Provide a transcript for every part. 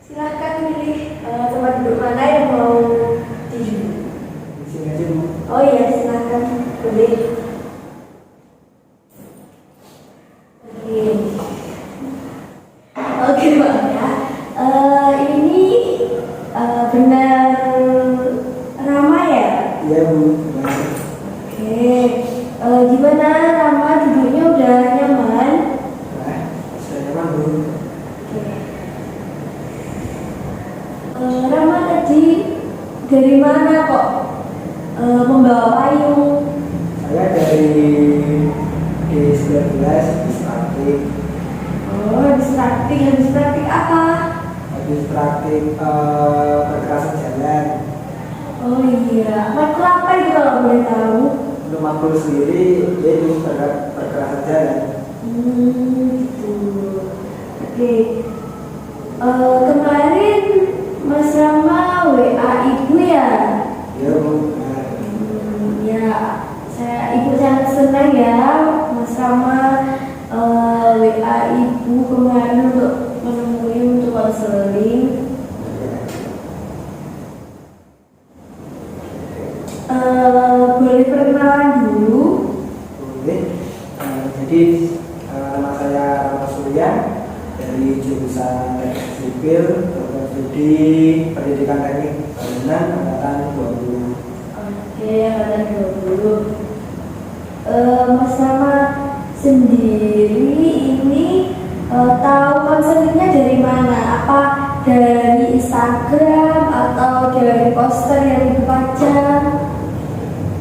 Silahkan pilih tempat duduk mana yang mau tuju. Di sini aja Bu. Oh iya, silahkan pilih. Oke. Oke Pak ya. Ini benar Rama ya? Iya Bu. Oke. Gimana Rama, duduknya udah nyaman? Nah, sudah nyaman Bu. Oke. Rama tadi dari mana kok membawa payung? Saya dari D19 di Praktik. Oh, habis praktik apa? Habis praktik perkerasan jalan. Oh iya, matkul apa itu kalau boleh tahu? Untuk matkul sendiri yaitu perkerasan jalan. Gitu. Oke. Kemarin Mas Rama WA ibu ya? Iya Bu. Nah, Ya, ibu sangat senang ya Mas Rama WA ibu kemarin untuk menemui untuk konseling. Boleh perkenalan dulu? boleh. Jadi nama saya Rama Surya dari jurusan Teknik Sipil, Studi Pendidikan Teknik Bangunan angkatan 20. Oke, angkatan 20. Mas Rama sendiri ini tahu konselingnya dari mana? Apa dari Instagram atau dari poster yang ibu baca?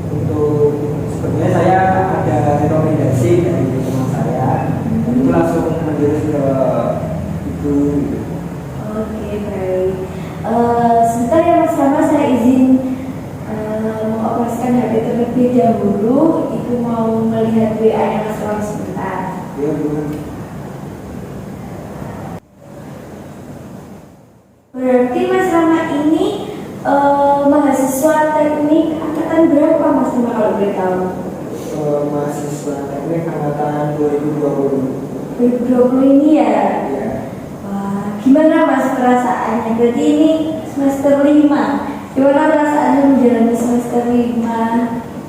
Untuk sebenarnya saya ada rekomendasi dari teman saya dan itu langsung menjurus ke itu gitu. Oke, baik. Sebentar ya Mas Rama, saya izin mengoperasikan HP terlebih dahulu. Ibu mau melihat WA-nya Mas Rama sebentar. Ya Bu. Berarti Mas Rama ini mahasiswa teknik angkatan berapa Mas Rama kalau boleh tahu? Mahasiswa teknik angkatan 2020. 2020 ini ya? Ya. Wah, gimana Mas perasaannya? Berarti ini semester 5. Gimana perasaannya menjalani semester 5?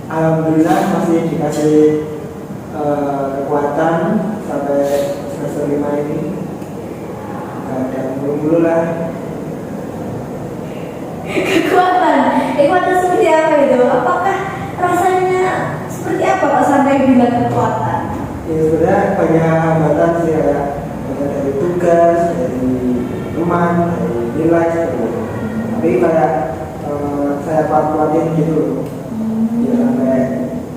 Alhamdulillah masih dikasih kekuatan sampai semester 5 ini. Gak ada mulu lah. Kekuatan seperti apa itu? Apakah rasanya seperti apa Pak sampai bilang kekuatan? Ya sebenarnya banyak hambatan sih, kayak banyak dari tugas, dari teman, dari nilai seperti itu. Tapi kayak saya kuat-kuatin gitu loh. Ya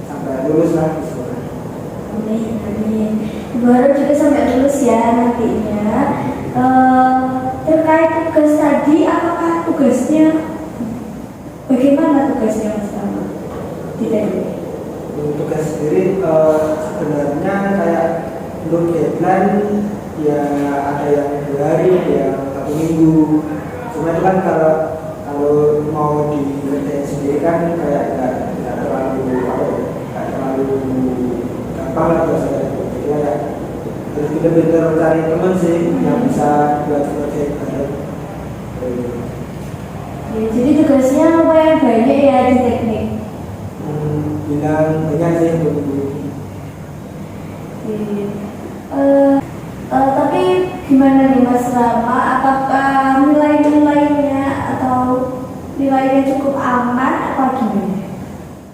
sampai lulus lah di sekolah. Amin. Ibu harap juga sampai lulus ya nantinya. Terkait tugas tadi, apakah tugasnya bagaimana tugasnya Mas Rama? Tidak. Untuk tugas sendiri sebenarnya kayak untuk deadline ya ada yang 2 hari, ada yang 1 minggu. Cuma itu kan kalau mau dikerjain sendiri kan kayak nggak terlalu gampang lah biasanya. Jadi kayak harus benar-benar cari teman sih yang bisa buat project bareng. Ya, jadi tugasnya lumayan banyak ya di teknik. Bilang banyak sih untuk ini. Tapi gimana nih Mas Rama? Apakah nilainya cukup aman apa gimana?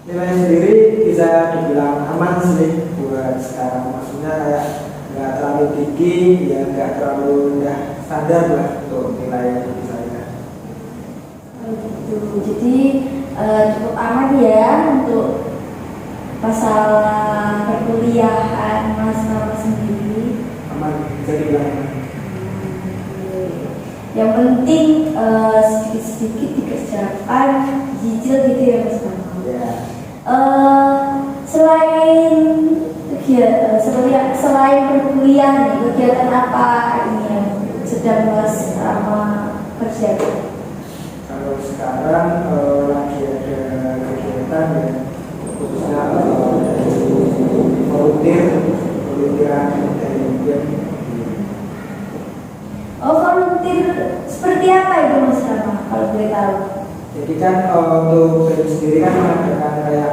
Nilai sendiri bisa dibilang aman sih buat sekarang. Maksudnya kayak nggak terlalu tinggi, ya nggak terlalu rendah, standar lah untuk nilai saya. Gitu. Jadi cukup aman ya untuk masalah perkuliahan Mas Rama sendiri. Aman, bisa dibilang aman. Yang penting sedikit-sedikit dikerjakan, cicil gitu ya Mas Rama. Ya. Selain berkuliah nih, kegiatan apa ini yang sedang Mas Rama kerjakan? Kalau sekarang lagi ada kegiatan ya, khususnya volunteeran dari BEM. Oh, volunteer seperti apa itu Mas Rama kalau boleh tahu? Jadi kan untuk BEM sendiri kan mengadakan kayak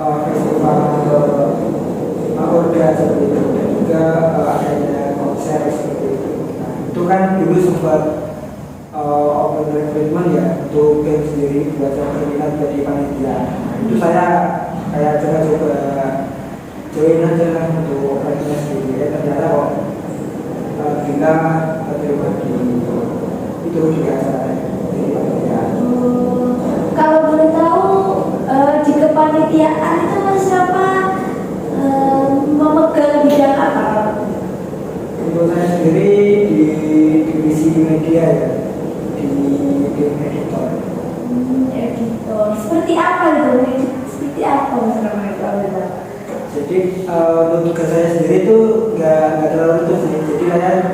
festival orga seperti itu, dan juga adanya konser seperti itu. Nah, itu kan dulu sempat open recruitment ya untuk BEM sendiri buat yang berminat jadi panitia. Nah, itu saya kayak coba-coba join aja lah untuk operasinya sendiri. Ternyata kok kita terima di itu juga saya jadi panitia. Kalau boleh tahu di kepanitiaan itu Mas Rama memegang bidang apa? Untuk saya sendiri di divisi media ya, di tim editor. Editor. Seperti apa itu? Seperti apa Mas Rama itu? Jadi untuk tugas saya sendiri itu nggak terlalu itu sih. Jadi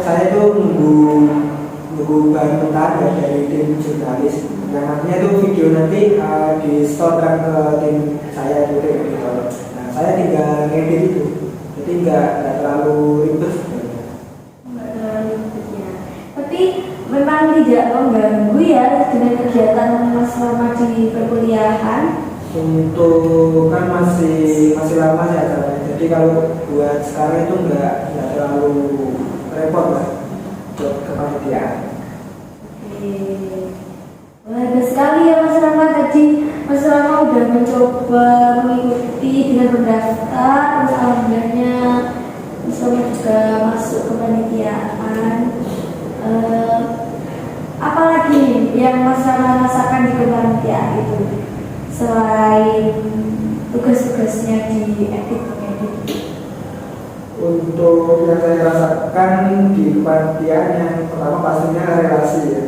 saya itu nunggu bahan mentah ya dari tim jurnalis. Yang artinya itu video nanti disetorkan ke tim saya itu tim editor. Nah, saya tinggal ngedit itu. Jadi nggak terlalu ribet. Nggak terlalu ribet ya. Tapi memang tidak mengganggu ya dengan kegiatan Mas Rama di perkuliahan. Untuk kan masih lama ya caranya. Jadi kalau buat sekarang itu nggak terlalu repot lah buat kepanitiaan. Oke. Wah, hebat sekali ya Mas Rama. Tadi Mas Rama udah mencoba mengikuti dengan mendaftar, terus alhamdulillahnya Mas Rama juga masuk kepanitiaan. Apalagi yang Mas Rama rasakan di kepanitiaan itu selain tugas-tugasnya di edit? Untuk yang saya rasakan di kepanitiaan yang pertama pastinya relasi ya.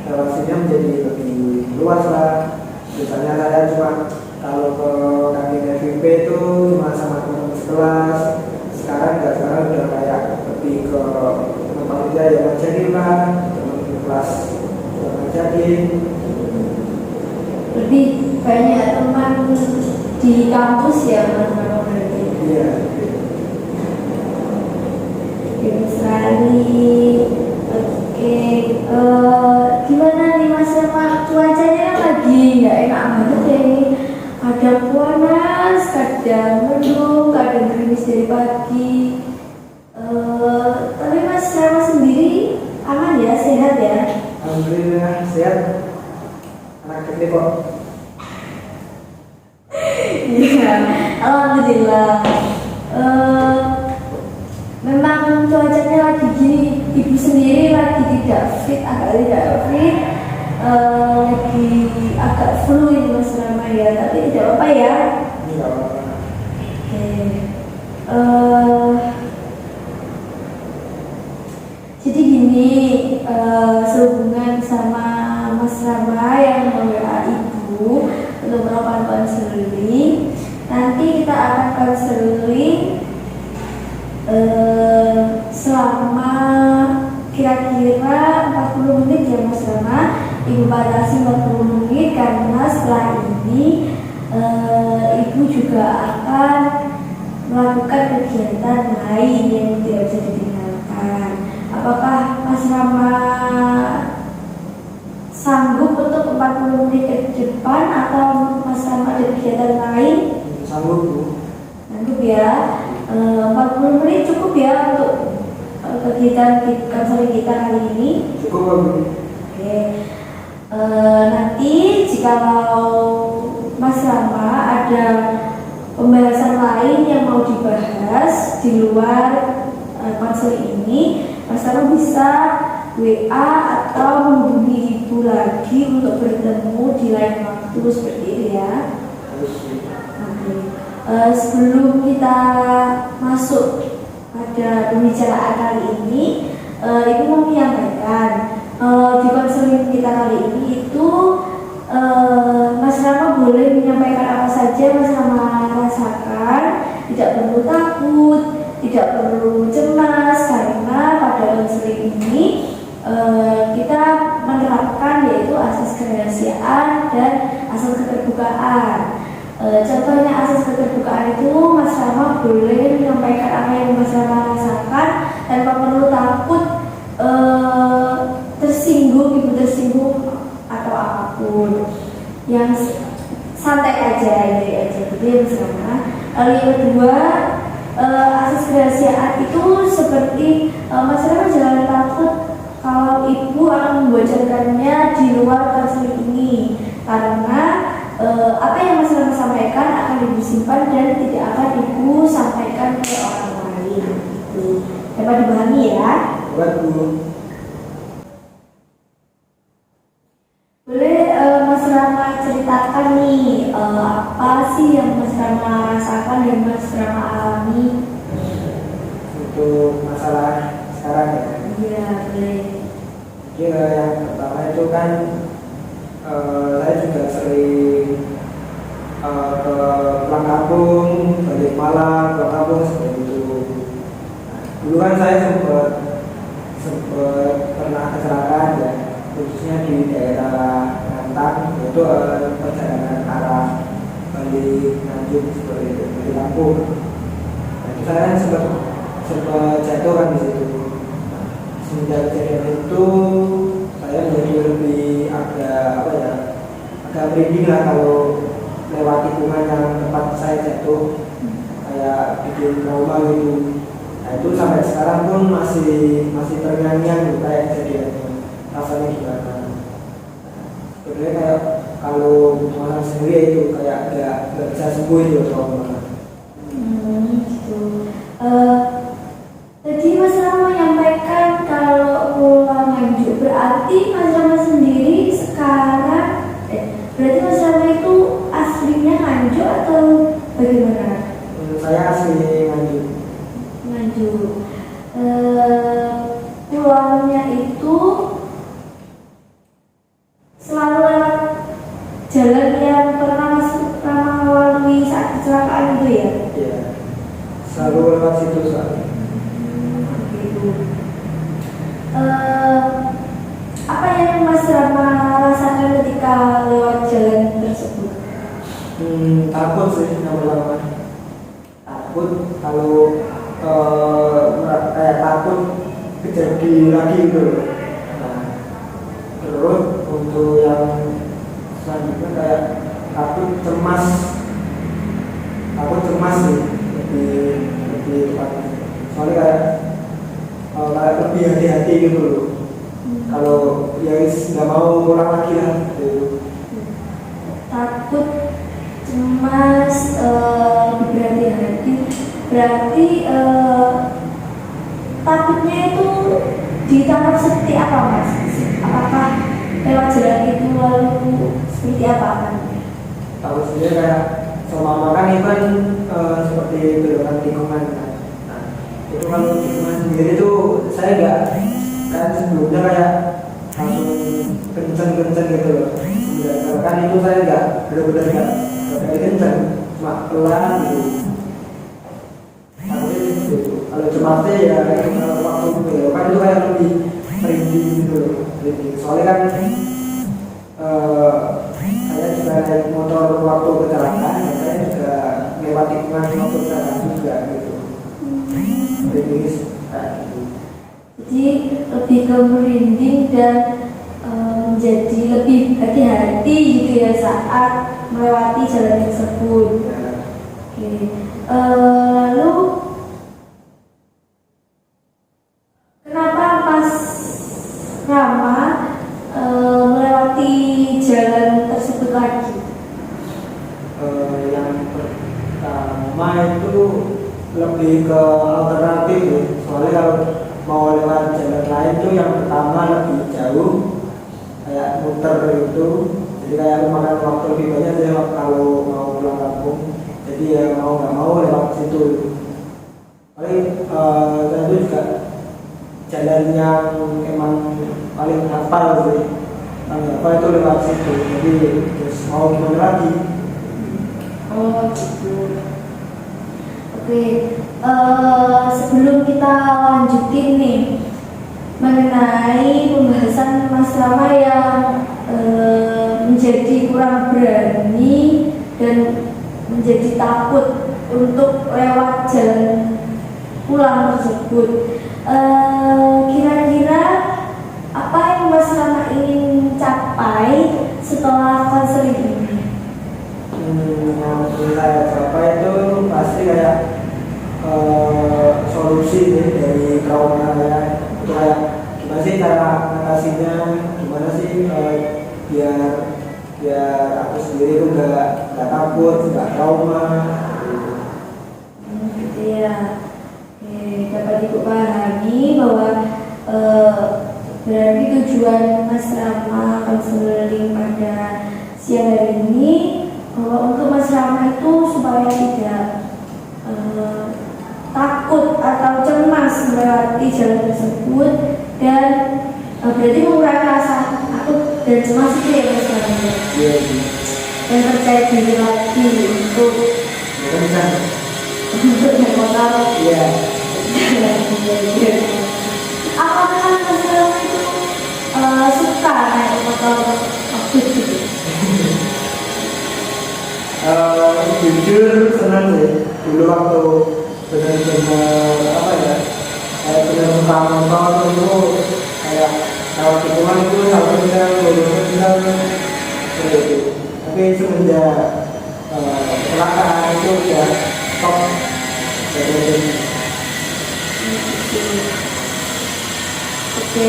Relasinya menjadi lebih luas lah. Biasanya saya cuma kalau ke kantin FIP itu cuma sama teman sekelas. Sekarang udah kayak lebih ke teman panitia yang ngajarin lah, teman kelas yang ngajarin. Lebih banyak teman di kampus ya Mas Rama berarti? Iya. Bagus sekali. Oke, gimana nih Mas Rama? Cuacanya kan lagi nggak enak banget ya ini. Kadang panas, kadang mendung, kadang gerimis dari pagi. Tapi Mas Rama sendiri aman ya, sehat ya? Alhamdulillah sehat. Anak kecil kok. Iya, alhamdulillah. Memang cuacanya lagi gini, ibu sendiri lagi tidak fit, lagi agak flu ini Mas Rama ya, tapi tidak apa ya. Enggak apa-apa. Oke. Jadi gini, sehubungan sama Mas Rama yang WA ibu untuk melakukan konseling, nanti kita akan konseling selama kira-kira 40 menit ya Mas Rama. Ibu batasi 40 menit karena setelah ini ibu juga akan melakukan kegiatan lain yang tidak bisa ditinggalkan. Apakah Mas Rama sanggup untuk 40 menit ke depan atau Mas Rama ada kegiatan lain? Sanggup Bu. Sanggup ya. 40 menit cukup ya untuk kegiatan konseling kita kali ini. Cukup Bu. Oke. Nanti jikalau Mas Rama ada pembahasan lain yang mau dibahas di luar konseling ini, Mas Rama bisa WA atau menghubungi ibu lagi untuk bertemu di lain waktu seperti itu ya. Oke. Sebelum kita masuk pada pembicaraan kali ini, ibu mau menyampaikan di konseling kita kali ini itu Mas Rama boleh menyampaikan apa saja Mas Rama rasakan, tidak perlu takut, tidak perlu cemas, karena pada konseling ini kita menerapkan yaitu asas kerahasiaan dan asas keterbukaan. Contohnya asas asas keterbukaan itu Mas Rama boleh menyampaikan apa yang Mas Rama rasakan tanpa perlu takut tersinggung, ibu tersinggung atau apapun. Yang santai aja gitu ya Mas Rama. Lalu yang kedua, asas kerahasiaan itu seperti Mas Rama jangan takut kalau ibu akan membocorkannya di luar konseling ini, karena apa yang Mas Rama sampaikan akan ibu simpan dan tidak akan ibu sampaikan ke orang lain. Gitu. Dapat dipahami ya? Buat Bu. Boleh Mas Rama ceritakan nih apa sih yang Mas Rama rasakan dan Mas Rama alami Untuk masalah sekarang ya. Iya, boleh. Jadi yang pertama itu kan saya juga sering ke pulang kampung, balik malam, pulang kampung seperti itu. Nah, dulu kan saya sempat pernah kecelakaan ya, khususnya di daerah Rantang, yaitu perjalanan arah balik Nganjuk seperti itu, dari Lampung. Nah, itu saya sempat jatuh kan di situ. Semenjak kejadian itu saya menjadi lebih agak merinding lah kalau lewat tikungan yang tempat saya jatuh, kayak bikin trauma gitu. Nah itu sampai sekarang pun masih terngiang-ngiang gitu kayak kejadiannya, rasanya gimana. Sebenarnya kayak kalau orang sendiri itu kayak nggak bisa sembuh itu trauma. Gitu. Tadi Mas Rama menyampaikan kalau pulang Nganjuk, berarti Mas Rama sendiri sekarang berarti Mas Rama itu aslinya Nganjuk atau bagaimana? Saya asli Nganjuk. Nganjuk. Pulangnya itu selalu lewat jalan yang pernah Mas Rama lalui saat kecelakaan itu ya? Iya, selalu lewat situ soalnya. Apa yang Mas Rama rasakan ketika lewat jalan tersebut? Takut sih yang pertama. Takut kalau kayak takut kejadian lagi gitu. Nah, terus untuk yang selanjutnya kayak takut cemas sih, lebih tepatnya. Soalnya kayak lebih hati-hati gitu loh. Kalau ya nggak mau ulang lagi lah gitu. Takut, cemas, berhati-hati. Berarti takutnya itu ditangkap seperti apa Mas? Apakah lewat jalan itu lalu seperti apa kan? Tahu sendiri kayak selama makan itu kan seperti belokan tikungan kan. Nah, itu kalau tikungan sendiri tuh saya nggak kan sebelumnya kayak langsung kenceng gitu loh. Kan itu saya nggak benar-benar nggak kayak kenceng, cuma pelan gitu. Tapi itu kalau cemasnya ya waktu belokan itu kayak lebih merinding gitu loh. Soalnya kan saya juga naik motor waktu kecelakaan, ya saya juga lewat tikungan waktu kecelakaan juga gitu. Merinding kayak gitu. Jadi lebih ke merinding dan menjadi lebih hati-hati gitu ya saat melewati jalan tersebut. Oke. Lalu kenapa Mas Rama melewati jalan tersebut lagi? Yang pertama itu lebih ke alternatif ya. Soalnya kalau mau lewat jalan lain tuh yang pertama lebih jauh, kayak muter itu, jadi kayak memakan waktu lebih banyak saya kalau mau pulang kampung. Jadi ya mau nggak mau lewat situ. Paling saya itu juga jalan yang emang paling hafal sih, apa itu lewat situ. Jadi terus mau gimana lagi? Oh gitu. Oke, sebelum kita lanjutin nih mengenai pembahasan Mas Rama yang menjadi kurang berani dan menjadi takut untuk lewat jalan pulang tersebut. Kira-kira apa yang Mas Rama ingin capai setelah konseling ini? Yang saya capai itu pasti kayak solusi dari trauma saya. Itu kayak gimana sih cara mengatasinya, gimana sih biar aku sendiri tuh nggak takut, nggak trauma. Gitu ya. Oke, dapat Ibu pahami bahwa berarti tujuan Mas Rama konseling pada siang hari ini bahwa untuk Mas Rama itu supaya tidak takut atau cemas melewati jalan tersebut dan berarti mengurangi rasa takut dan cemas itu ya Mas Rama. Iya. Dan percaya diri lagi untuk naik motor. Iya. Apakah Mas Rama itu suka naik motor waktu itu? Jujur senang sih. Dulu waktu benar-benar apa ya, kayak benar suka nonton itu kayak lewat tikungan itu selalu kencang, kencang seperti itu. Tapi semenjak kecelakaan itu ya stop. Oke.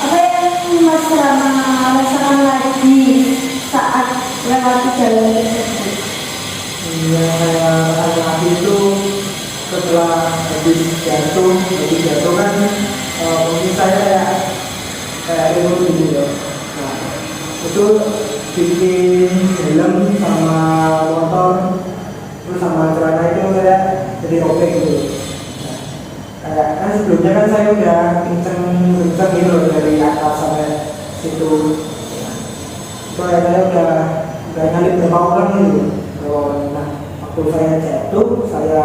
Apa yang Mas Rama rasakan lagi saat lewati jalan tersebut? Yang saya rasakan itu setelah habis jatuh kan mungkin saya kayak ilmu gitu ya. Nah, itu bikin helm sama motor terus sama celana itu kayak jadi robek gitu. Nah, kayak kan sebelumnya kan saya udah kenceng gitu loh dari atas sampai situ. Nah, itu kayak saya udah nyalip berapa orang gitu. Nah, waktu saya jatuh saya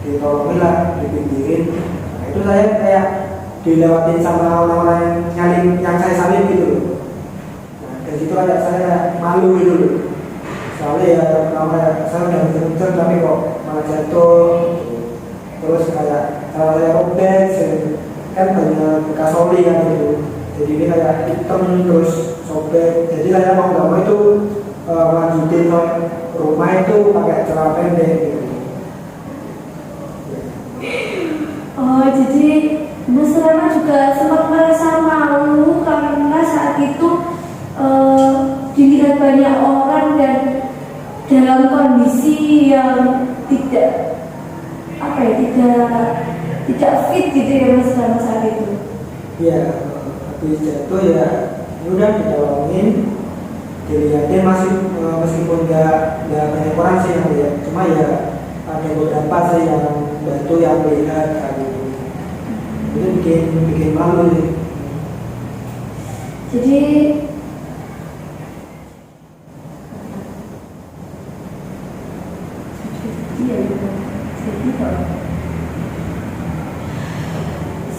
ditolongin lah, dipinggirin. Nah, itu saya kayak dilewatin sama orang-orang yang saya salib gitu loh. Nah, dari situ ada saya malu gitu loh. Soalnya ya saya udah kenceng tapi kok malah jatuh. Terus kayak cara saya robek, kan banyak bekas oli kan gitu. Jadi ini kayak hitam terus sobek. Jadi saya mau nggak mau itu lanjutin rumah itu pakai celana pendek gitu. Oh, jadi Mas Rama juga sempat merasa malu karena saat itu dilihat banyak orang dan dalam kondisi yang tidak fit gitu ya Mas Rama saat itu. Iya, habis jatuh ya udah ditolongin, dilihatin masih meskipun nggak banyak orang sih yang lihat, cuma ya ada beberapa sih yang bantu yang melihat kan. Itu bikin malu sih. Jadi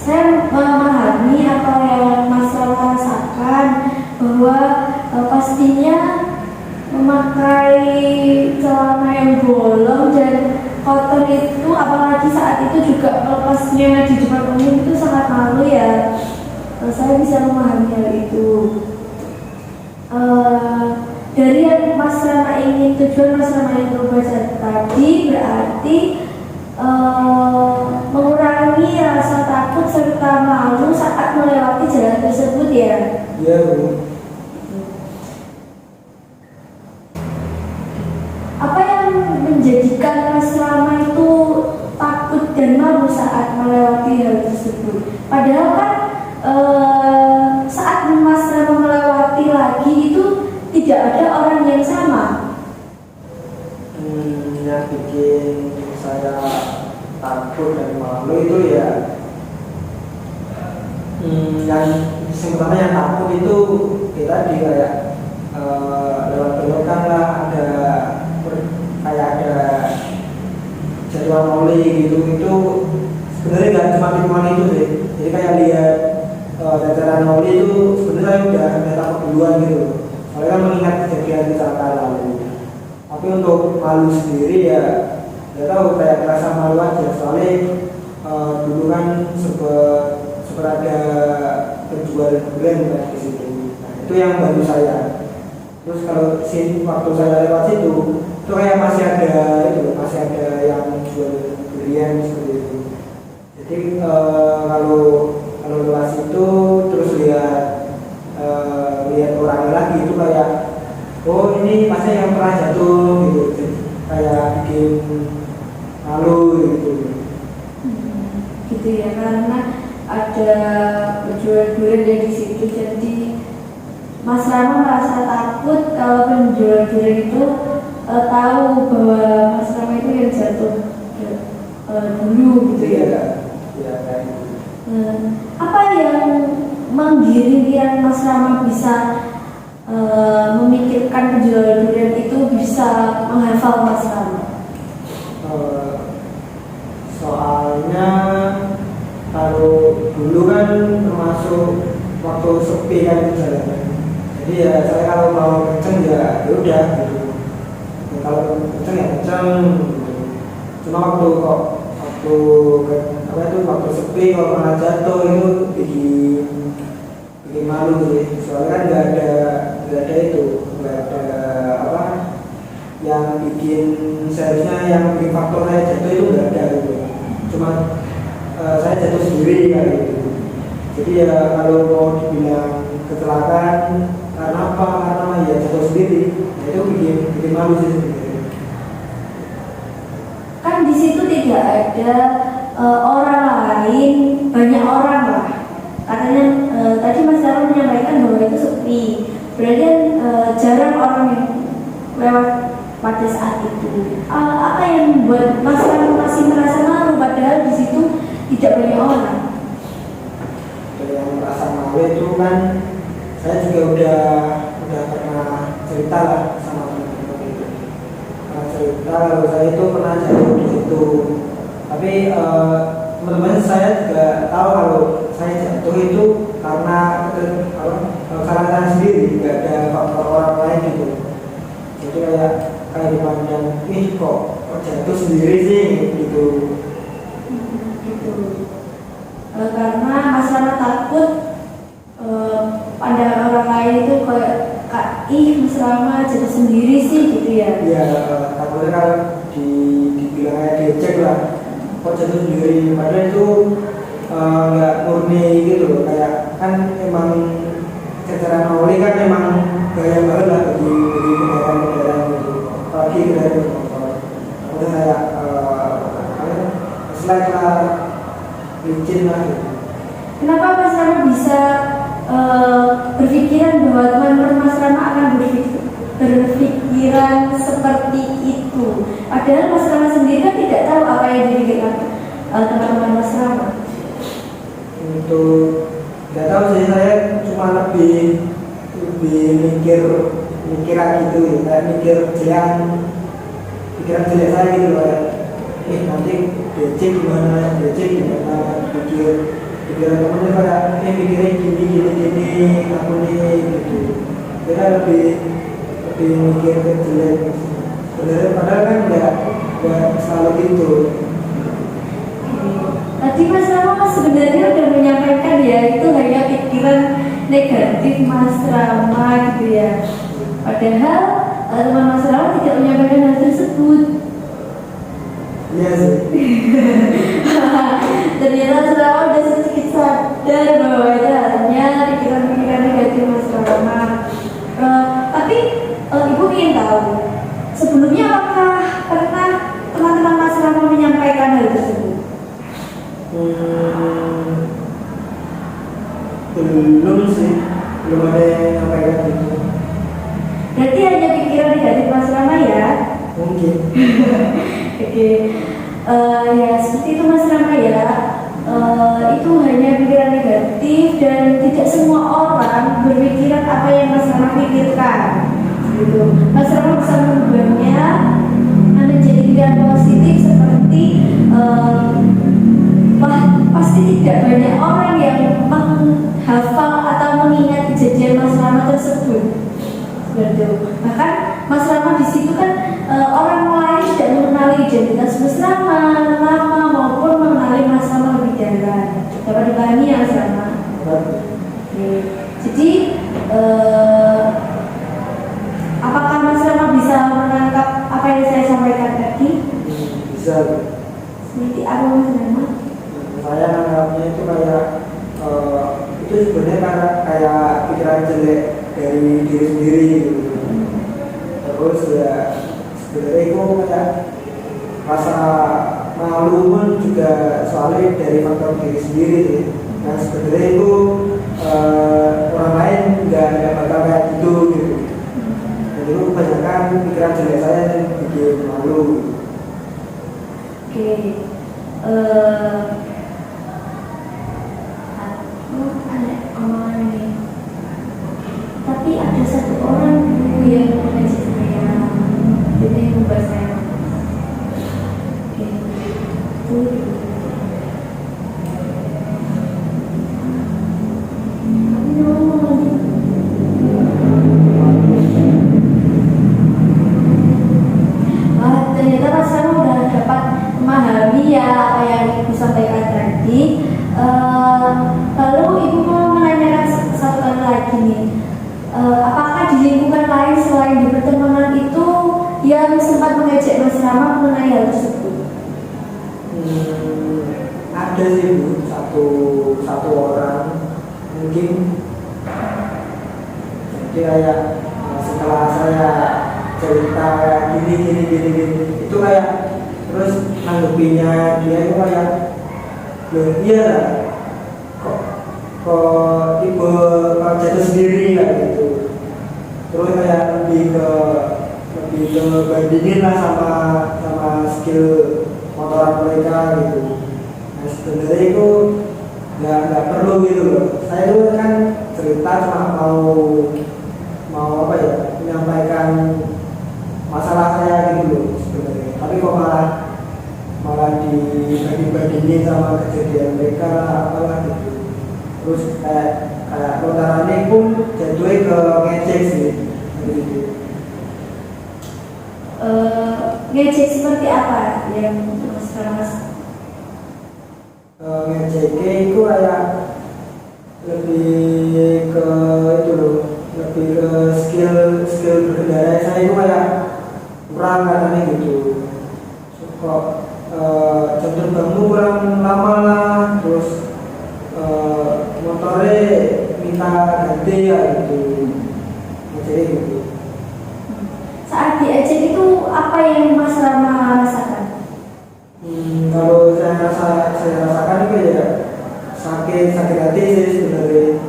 saya memahami apa yang Mas Rama rasakan bahwa pastinya memakai celana yang bolong dan kotor itu, apalagi saat itu juga melepasnya di depan umum itu sangat malu ya. Saya bisa memahami hal itu. Dari yang Mas Rama ingin, tujuan Mas Rama ingin berubah tadi berarti mengurangi rasa takut serta malu saat melewati jalan tersebut ya. Iya Bu. Apa yang menjadikan Mas Rama itu takut dan malu saat melewati hal tersebut? Padahal kan saat Mas Rama melewati lagi itu tidak ada orang yang sama. Yang bikin saya takut dan malu itu ya yang pertama yang takut itu kita kayak lewat belokan lah, ada kayak ada jadwal oli gitu, itu sebenarnya nggak cuma tikungan itu sih. Jadi kayak lihat jajaran oli itu sebenarnya udah takut duluan gitu. Soalnya kan mengingat kejadian kecelakaan lalu. Tapi untuk malu sendiri ya nggak tahu, kayak rasa malu aja. Soalnya dulu kan sempat ada penjual brand kan di situ. Nah, itu yang bantu saya. Terus kalau waktu saya lewat situ, itu kayak masih ada yang jual durian seperti itu. Jadi kalau lewat situ terus lihat orang lagi itu kayak, oh ini pasti yang pernah jatuh gitu. Jadi, kayak bikin malu gitu. Gitu ya, karena ada penjual durian di situ, jadi Mas Rama merasa takut kalau penjual durian itu tahu bahwa Mas Rama itu yang jatuh dulu gitu ya. Ya kayak gitu. Apa yang menggiring Mas Rama bisa memikirkan penjual durian itu bisa menghafal Mas Rama? Soalnya kalau dulu kan termasuk waktu sepi kan jalannya. Jadi ya saya kalau mau kenceng ya udah gitu. Ya, kalau kenceng ya kenceng gitu. Cuma waktu sepi kalau malah jatuh itu bikin malu sih. Soalnya kan nggak ada yang bikin, seharusnya yang bikin faktor saya jatuh itu nggak ada gitu. Cuma saya jatuh sendiri kan gitu. Jadi ya kalau mau dibilang kecelakaan karena apa, karena ya jatuh sendiri, ya itu bikin malu sih sebenarnya. Kan di situ tidak ada orang lain, banyak orang lah. Katanya tadi Mas Rama menyampaikan bahwa itu sepi. Berarti jarang orang yang lewat pada saat itu. Apa yang membuat Mas Rama masih merasa malu padahal di situ tidak banyak orang? Yang merasa malu itu kan saya juga udah pernah cerita lah sama teman-teman itu. Pernah cerita kalau saya itu pernah jatuh di situ. Tapi teman-teman saya juga tahu kalau saya jatuh itu karena saya sendiri, nggak ada faktor orang lain gitu. Jadi kayak dipandang, kok jatuh sendiri sih gitu. Gitu. Karena Mas Rama takut pandangan orang lain itu kayak, Mas Rama jatuh sendiri sih gitu ya. Iya, takutnya kalau dibilang kayak diejek lah, kok jatuh sendiri, padahal itu nggak murni gitu loh. Kayak kan emang jajaran oli kan emang gaya banget lah bagi kendaraan gitu, apalagi kendaraan bermotor. Udah kayak slide lah, licin lah gitu. Kenapa Mas Rama bisa berpikiran bahwa teman-teman Mas Rama akan berpikiran seperti itu? Padahal Mas Rama sendiri kan tidak tahu apa yang dipikirkan teman-teman Mas Rama. Untuk nggak tahu sih, saya cuma lebih mikir gitu, kayak pikiran jelek saya gitu loh. Nanti DC gimana, pikiran temennya kayak mikirnya gini aku nih gitu. Kita lebih mikir ke jelek sebenarnya, padahal kan nggak selalu gitu. Tadi Mas Rama sebenarnya sudah menyampaikan ya, itu hanya pikiran negatif Mas Rama gitu ya. Padahal teman Mas Rama tidak menyampaikan hal tersebut. Iya sih. Ternyata Mas Rama sudah sedikit sadar bahwa itu hanya pikiran-pikiran negatif Mas Rama. Tapi Ibu ingin tahu, sebelumnya apakah pernah teman-teman Mas Rama menyampaikan hal tersebut? Belum sih, belum ada yang nyampaikan gitu. Berarti hanya pikiran negatif Mas Rama ya? Mungkin. Oke, ya seperti itu Mas Rama ya. Itu hanya pikiran negatif dan tidak semua orang berpikiran apa yang Mas Rama pikirkan. Gitu. Mas Rama bisa mengubahnya tidak banyak orang yang menghafal atau mengingat kejadian Mas Rama tersebut. Seperti itu. Bahkan Mas Rama di situ kan orang lain tidak mengenali identitas Mas Rama, nama maupun mengenali Mas Rama lebih dalam. Dapat dipahami ya Mas Rama? Oke. Jadi apakah Mas Rama bisa menangkap apa yang saya sampaikan tadi? Bisa. Seperti apa Mas Rama? Saya menganggapnya itu kayak itu sebenarnya karena kayak pikiran jelek dari diri sendiri gitu. Terus ya sebenarnya itu kayak rasa malu pun juga soalnya dari faktor diri sendiri sih. Nah sebenarnya itu orang lain nggak bakal kayak gitu gitu. Jadi itu kebanyakan pikiran jelek saya yang bikin malu. Oke. Ada omongan ini. Tapi ada satu orang dulu yang mengajak saya, jadi yang membuat saya. Oke. Ternyata Mas Rama udah dapat memahami ya apa yang Ibu sampaikan tadi. Lalu Ibu mau menanyakan satu kali lagi nih, apakah di lingkungan lain selain di pertemanan itu yang sempat mengejek Mas Rama mengenai hal tersebut? Ada sih Bu, satu orang mungkin. Jadi kayak setelah saya cerita gini itu kayak terus nanggepinya dia itu kayak loh iya lah kok tipe jatuh sendiri kayak gitu. Terus kayak lebih ke bandingin lah sama skill motoran mereka gitu. Nah sebenarnya itu nggak perlu gitu loh. Saya itu kan cerita cuma mau apa ya, menyampaikan masalah saya gitu loh sebenarnya. Tapi kok malah dibandingin sama kejadian mereka apalah gitu. Terus kayak lontarannya pun jatuhnya ke ngecek sih gitu. Ngecek seperti apa yang Mas Rama? Ngeceknya itu kayak lebih ke itu loh, lebih ke skill berkendara saya itu kayak kurang katanya gitu. Kok jam terbangmu kurang lama lah, terus motornya minta ganti ya gitu. Jadi gitu. Saat diejek itu apa yang Mas Rama rasakan? Kalau saya rasakan itu ya sakit hati sih sebenarnya.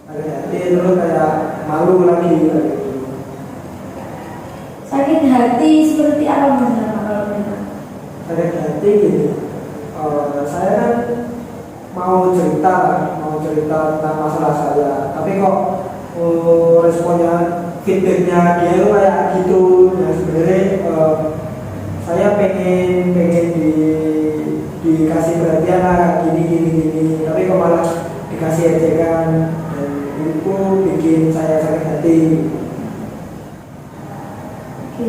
Sakit hati terus kayak malu lagi gitu. Sakit hati seperti apa Mas Rama kalau memang? Sakit hati gitu. Saya kan mau cerita tentang masalah saya, tapi kok responnya, feedbacknya dia itu kayak gitu. Nah sebenarnya saya pengen dikasih perhatian lah gini, tapi kok malah dikasih ejekan, dan itu bikin saya sakit hati. Oke,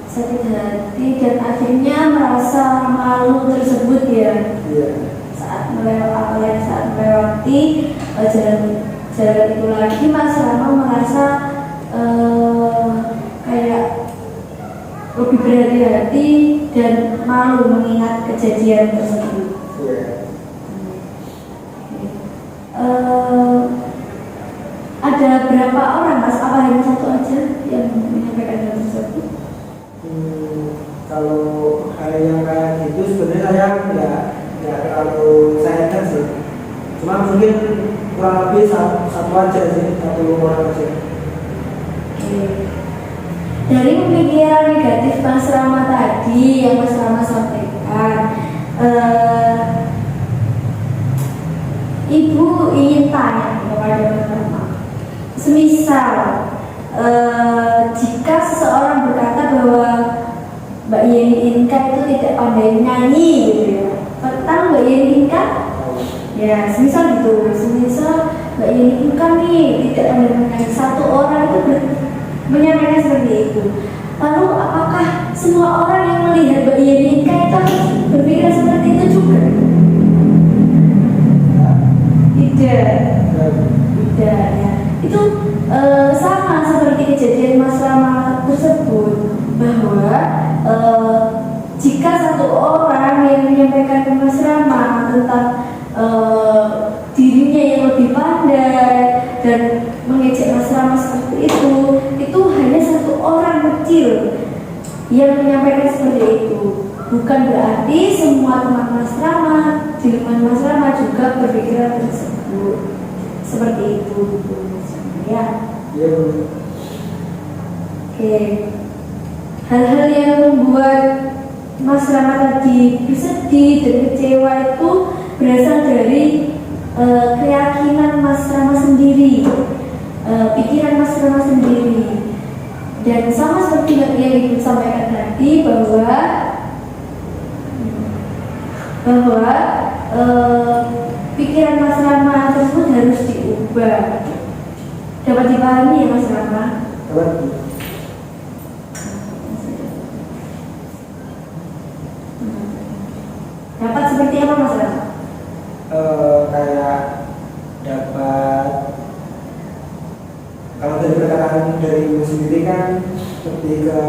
sakit hati dan akhirnya merasa malu tersebut ya. Iya. Saat melewati jalan itu lagi, Mas Rama merasa kayak lebih berhati-hati dan malu mengingat kejadian tersebut. Iya. Ada berapa orang Mas? Apa hanya satu aja yang menyampaikan hal tersebut? Kalau hal yang kayak gitu sebenarnya saya nggak terlalu sayangkan sih. Cuma mungkin kurang lebih satu aja sih, satu orang aja. Oke. Dari pemikiran negatif Mas Rama tadi yang Mas Rama sampaikan, Ibu ingin tanya kepada Mas Rama, semisal jika seseorang berkata bahwa Mbak Yeni Inka itu tidak pandai nyanyi gitu ya, tentang Mbak Yeni Inka Ya, semisal gitu, semisal Mbak Yeni kan nih tidak pandang satu orang itu menyampaikan seperti itu. Lalu apakah semua orang yang melihat Mbak Yeni itu berpikir seperti itu juga? Tidak, tidak ya. Itu sama seperti kejadian Mas Rama tersebut, bahwa jika satu orang yang menyampaikan ke Mas Rama tentang dirinya yang lebih pandai dan mengejek Mas Rama seperti itu hanya satu orang kecil yang menyampaikan seperti itu. Bukan berarti semua teman Mas Rama di lingkungan Mas Rama juga berpikiran tersebut seperti itu, ya. Iya. Oke. Hal-hal yang membuat Mas Rama tadi bersedih dan kecewa itu berasal dari keyakinan Mas Rama sendiri, pikiran Mas Rama sendiri, dan sama seperti yang Ibu sampaikan tadi bahwa pikiran Mas Rama tersebut harus diubah. Dapat dipahami ya Mas Rama? Dapat seperti apa Mas Rama? Kayak dapat, kalau dari perkataan dari ibu sendiri kan lebih ke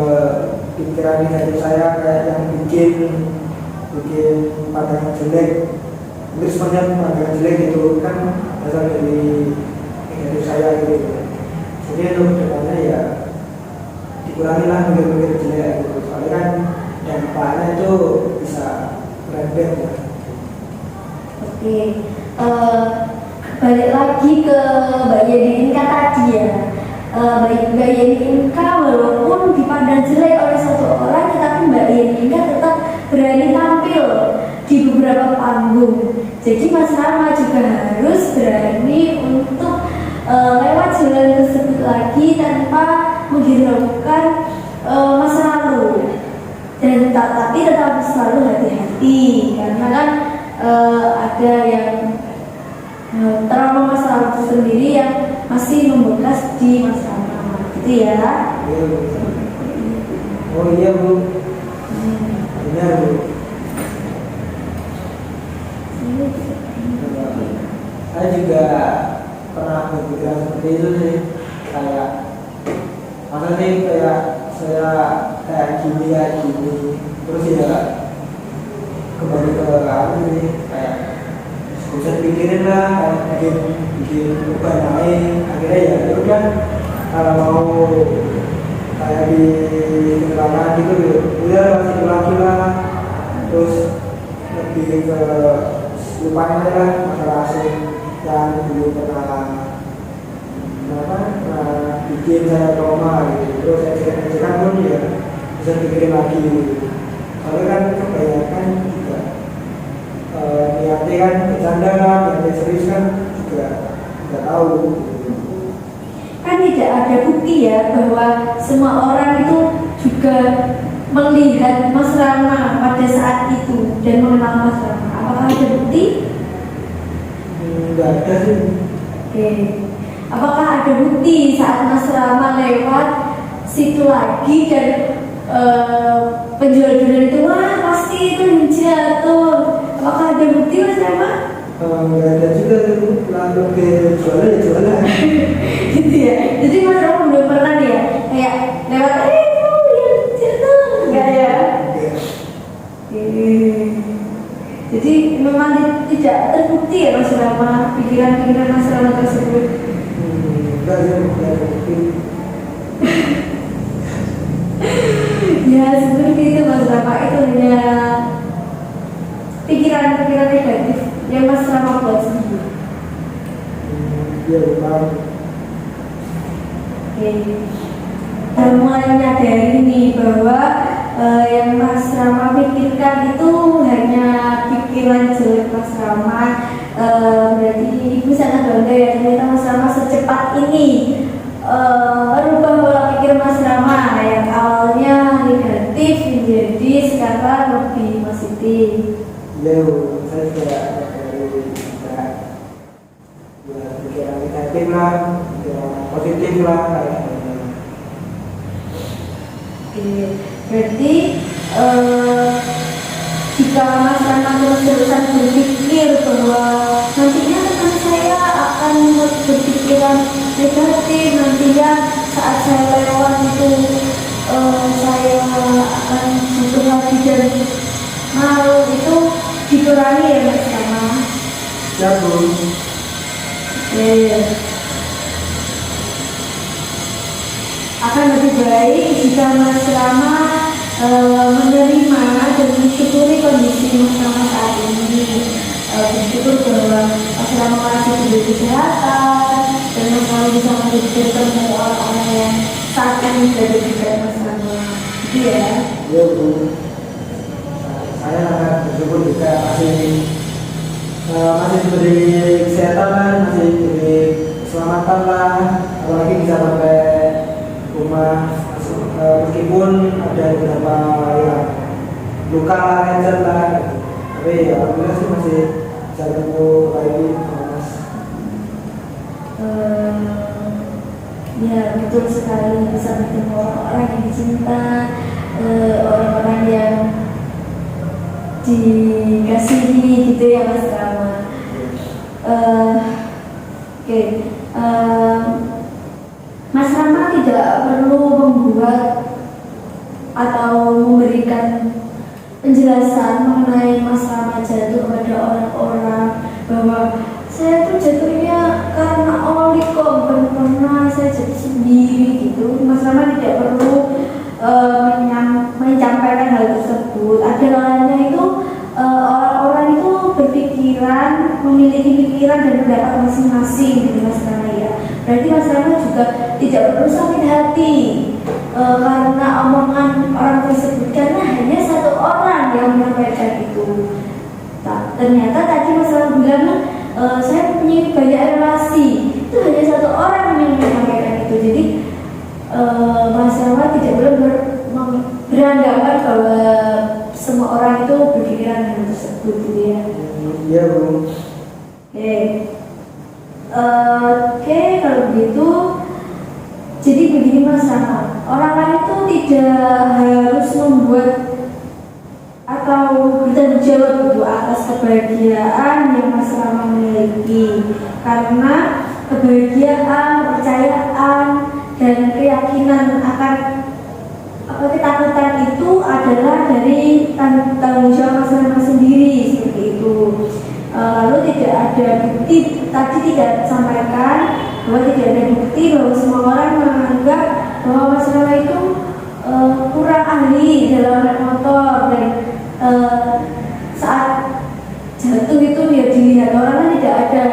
pikiran negatif saya, kayak yang bikin pandangan jelek. Mungkin sebenarnya pandangan jelek itu kan berasal dari negatif saya gitu. Jadi untuk kedepannya ya dikurangilah mikir-mikir jelek gitu. Soalnya kan dampaknya itu bisa merembet ya. Oke, balik lagi ke Mbak Yeni Inka tadi ya. Mbak Yeni Inka walaupun dipandang jelek oleh satu orang, tetapi Mbak Yeni Inka tetap berani tampil di beberapa panggung. Jadi Mas Rama juga harus berani untuk lewat jalan tersebut lagi tanpa menghiraukan masa lalu. Dan tapi tetap selalu hati-hati, karena kan ada yang trauma masa lalu sendiri yang masih membekas di masa lalu, gitu ya. Oh iya Bu, benar Bu. Saya juga pernah berpikiran seperti itu sih, kayak masa sih kayak saya kayak gini, terus ya kembali ke aku nih, kayak gak usah dipikirin lah, kayak bikin beban lain. Akhirnya ya udah, kalau mau kayak di kecelakaan gitu udah masih lagi lah, terus lebih ke lupain aja lah masalah yang dulu pernah bikin saya trauma gitu. Terus saya pun ya bisa pikirin lagi gitu. Soalnya kan kebanyakan juga niatnya kan bercanda, niatnya serius kan juga nggak tahu gitu. Kan tidak ada bukti ya bahwa semua orang itu juga melihat Mas Rama pada saat itu dan mengenal Mas Rama. Apakah ada bukti? Nggak ada sih. Oke. Apakah ada bukti saat Mas Rama lewat situ lagi dan penjual-jual itu wah pasti itu jatuh? Apakah ada bukti Mas Rama? Nggak ada juga tuh, lalu ke jualan Gitu ya. Jadi Mas Rama belum pernah ya kayak lewat itu yang jatuh, enggak ya? Jadi memang tidak terbukti ya Mas Rama, pikiran-pikiran Mas Rama tersebut. Enggak terbukti. Ya seperti itu Mas Rama, itu hanya pikiran-pikiran negatif yang Mas Rama buat sendiri. Iya benar. Oke. Dan mulai menyadari nih bahwa yang Mas Rama pikirkan itu hanya pikiran jelek Mas Rama. Berarti Ibu sangat bangga ya, ternyata Mas Rama secepat ini merubah pola pikir Mas Rama yang awalnya negatif menjadi sekarang lebih positif. Iya, saya juga dari negatif lah, yang positif lah kayak gitu. Oke, berarti jika Mas Rama terus-terusan berpikir bahwa nantinya teman saya akan berpikiran negatif, nantinya saat saya lewat itu saya akan jatuh hati dan malu, itu dikurangi ya Mas Rama. Ya Bu. Oke. Akan lebih baik jika Mas Rama menerima dan mensyukuri kondisi Mas Rama saat ini, bersyukur bahwa Mas Rama masih diberi kesehatan dan Mas Rama bisa bertemu orang-orang yang saat ini berada di dekat Mas Rama, gitu ya. Iya Bu. Saya sangat bersyukur juga masih diberi kesehatan, masih diberi keselamatan lah, apalagi bisa sampai rumah meskipun ada beberapa yang luka lah, lecet lah, tapi ya alhamdulillah sih masih bisa ketemu lagi sama Mas. Ya betul sekali, bisa bertemu orang-orang yang dicinta, orang-orang yang dikasihi gitu ya Mas Rama. Oke. Mas Rama tidak perlu membuat atau memberikan penjelasan mengenai Mas Rama jatuh kepada orang-orang bahwa saya tuh jatuhnya karena oli kok, bukan karena saya jatuh sendiri gitu. Mas Rama tidak perlu menyampaikan hal tersebut. Ada kalanya itu orang-orang itu berpikiran, memiliki pikiran dan pendapat masing-masing gitu Mas Rama ya. Berarti Mas Rama juga tidak perlu sakit hati karena omongan orang tersebut, karena hanya satu orang yang menyampaikan itu. Ternyata tadi Mas Rama bilang saya punya banyak relasi, itu hanya satu orang yang menyampaikan itu. Jadi Mas Rama tidak boleh beranggapan bahwa semua orang itu berpikiran hal tersebut gitu ya. Iya Bu. Oke, kalau begitu, jadi begini Mas Rama, orang lain itu tidak harus membuat atau bertanggung jawab gitu atas kebahagiaan yang Mas Rama miliki, karena kebahagiaan, kepercayaan, dan keyakinan akan ketakutan itu adalah dari tanggung jawab Mas Rama sendiri, seperti itu. Lalu tidak ada bukti, tadi tidak sampaikan bahwa tidak ada bukti bahwa semua orang menganggap bahwa Mas Rama itu kurang ahli dalam naik motor, dan saat jatuh itu ya dilihat orang, tidak ada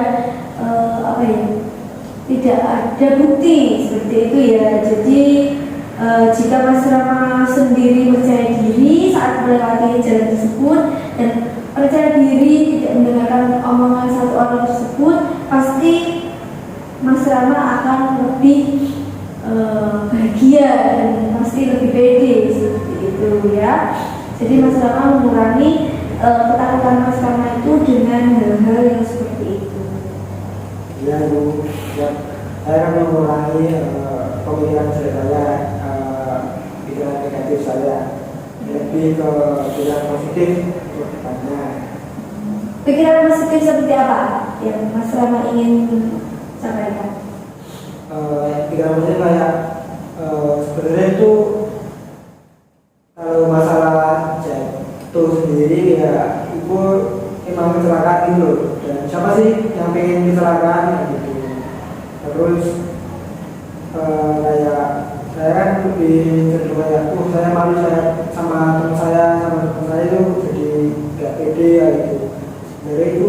tidak ada bukti seperti itu ya. Jadi jika Mas Rama sendiri percaya diri saat melewati jalan tersebut dan percaya diri tidak mendengarkan omongan satu orang tersebut, pasti Mas Rama akan lebih bahagia dan pasti lebih pede seperti itu ya. Jadi Mas Rama mengurangi ketakutan Mas Rama itu dengan hal-hal yang seperti itu. Ya Bu, ya, saya akan mengurangi pemikiran saya, pikiran negatif saya, lebih ke pikiran positif untuk depannya. Pikiran positif seperti apa yang Mas Rama ingin sampaikan? Pikiran positif kayak sebenarnya itu kalau masalah jatuh sendiri ya itu emang kecelakaan gitu loh, dan siapa sih yang pengen kecelakaan gitu. Terus kayak saya kan lebih cenderung kayak saya malu, saya sama teman saya itu jadi gak pede ya gitu. Sebenarnya itu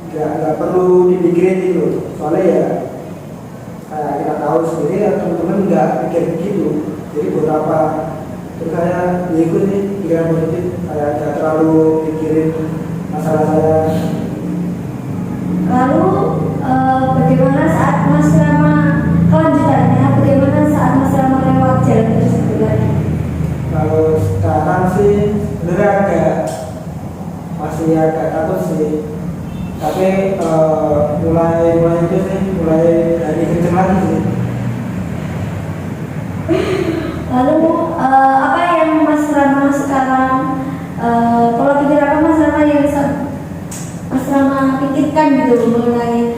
nggak perlu dipikirin gitu, soalnya ya kayak kita tahu sendiri ya, teman-teman nggak pikir begitu, jadi buat apa. Terus saya ya ikut nih pikiran positif, kayak nggak terlalu pikirin masalah saya. Lalu bagaimana saat Mas Rama, kelanjutannya bagaimana saat Mas Rama lewat jalan tersebut lagi? Kalau sekarang sih sebenarnya masih agak takut sih, Tapi mulai itu sih, mulai dari kenceng lagi sih. Lalu apa yang Mas Rama sekarang kalau pikir apa Mas Rama yang Mas Rama pikirkan gitu mengenai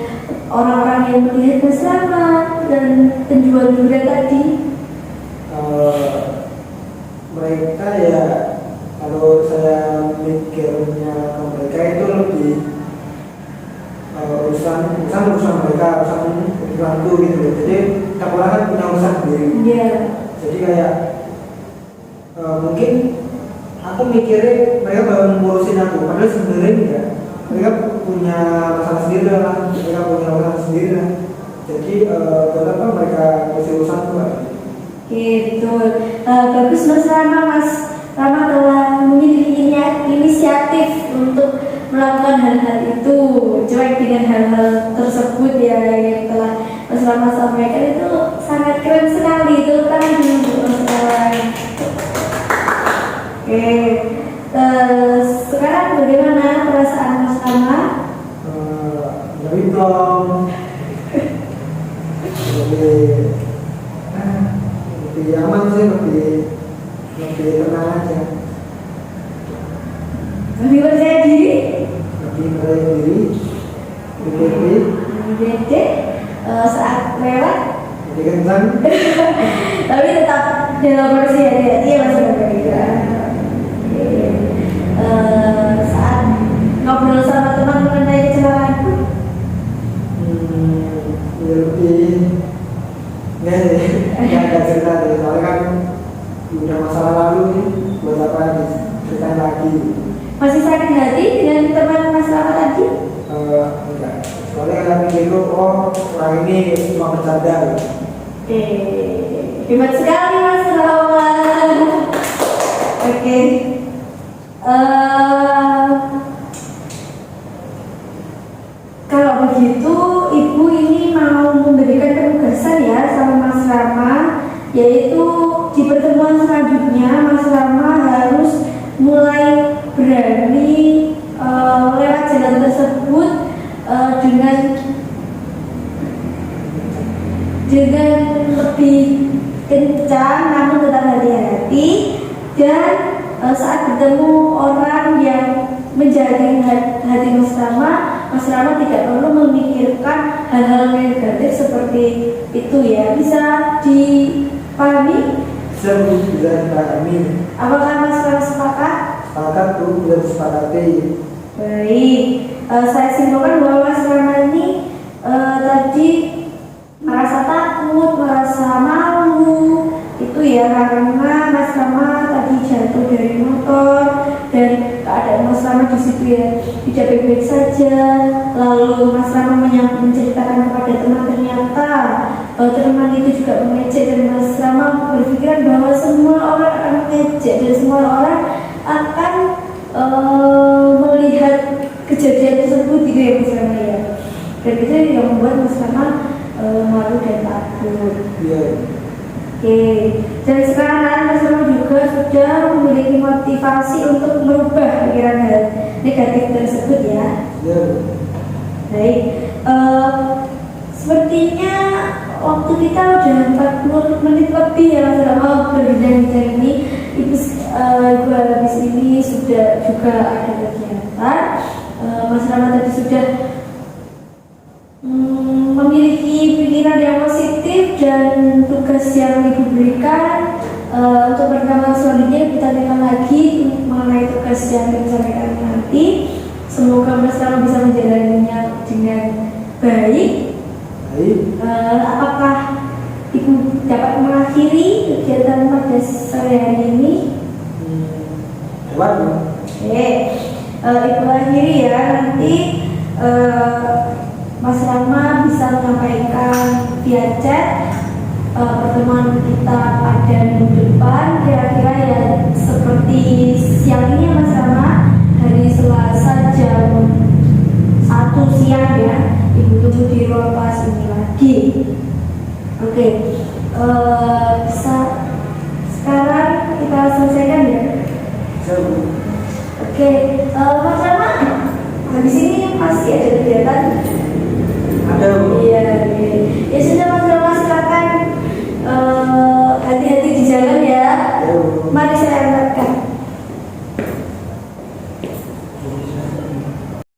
orang-orang yang melihat Mas Rama dan penjual durian tadi? Mereka ya, kalau saya mikirnya ke mereka itu lebih urusan mereka, urusanku gitu loh. Jadi tiap orang kan punya urusan sendiri. Iya. Jadi kayak mungkin aku mikirnya mereka bakal ngurusin aku, padahal sebenarnya enggak. Mereka punya masalah sendiri lah, mereka punya urusan sendiri lah. Jadi buat apa mereka kasih urusan aku? Oke, betul. Bagus Mas Rama. Mas Rama telah memiliki inisiatif untuk melakukan hal-hal itu. Cuek dengan hal-hal tersebut ya yang telah Mas Rama sampaikan itu sangat keren sekali. Itu tangan dulu untuk Mas Rama. Oke, sekarang bagaimana perasaan Mas Rama? Lebih plong, lebih aman sih, lebih tenang aja, Lebih percaya diri? lebih percaya diri, lebih Beda saat lewat, lebih kencang. tapi tetap dalam porsi hati-hati ya Mas Rama. Saat ngobrol sama teman mengenai kecelakaanku, Ya lebih nggak sih, nggak ada cerita deh, soalnya kan udah masalah lalu nih, buat apa ceritain lagi? masih sakit hati dengan teman Mas Rama tadi? Enggak, soalnya kan mikir orang ini cuma bercanda. Hebat sekali Mas Rama. Oke. Kalau begitu, Ibu ini mau memberikan penugasan ya sama Mas Rama, yaitu di pertemuan selanjutnya Mas Rama harus mulai berani lewat jalan tersebut dengan lebih kencang, namun tetap hati-hati dan saat bertemu orang yang menjadi hati Mas Rama tidak perlu memikirkan hal-hal negatif seperti itu ya. Bisa dipahami? Bisa dipahami. Apakah Mas Rama sepakat? Sepakat tuh, bisa disepakati. Baik, saya simpulkan bahwa Mas Rama ini tadi merasa takut, merasa malu, itu ya karena Mas Rama tadi jatuh dari motor dan keadaan Mas Rama di situ ya tidak baik-baik saja. Lalu Mas Rama menceritakan kepada teman, ternyata teman itu juga mengejek dan Mas Rama berpikiran bahwa semua orang akan mengejek dan semua orang akan melihat kejadian tersebut gitu ya Mas Rama ya. Dan itu yang membuat Mas Rama malu dan takut. Iya. Oke, dan sekarang Mas Rama juga sudah memiliki motivasi untuk merubah pikiran negatif tersebut ya. Iya. Baik, sepertinya waktu kita udah 40 menit lebih ya Mas Rama berbincang-bincang ini. Ibu habis ini sudah juga ada kegiatan. Mas Rama tadi sudah memiliki pikiran yang positif dan tugas yang Ibu berikan. Untuk pertemuan selanjutnya kita tanyakan lagi mengenai tugas yang disampaikan nanti. Semoga Mas Rama bisa menjalaninya dengan baik. Apakah Ibu dapat mengakhiri kegiatan pada sore hari ini? Dapat. Oke, Ibu akhiri ya. Nanti Mas Rama bisa menyampaikan via chat pertemuan kita pada minggu depan, kira-kira ya seperti siang ini Mas Rama, hari Selasa jam 1 siang ya. Ibu tunggu di ruang kelas ini lagi. Oke, bisa sekarang kita selesaikan ya. Oke, Mas Rama Habis ini masih ada kegiatan? Ada Bu. Iya, oke. Ya sudah Mas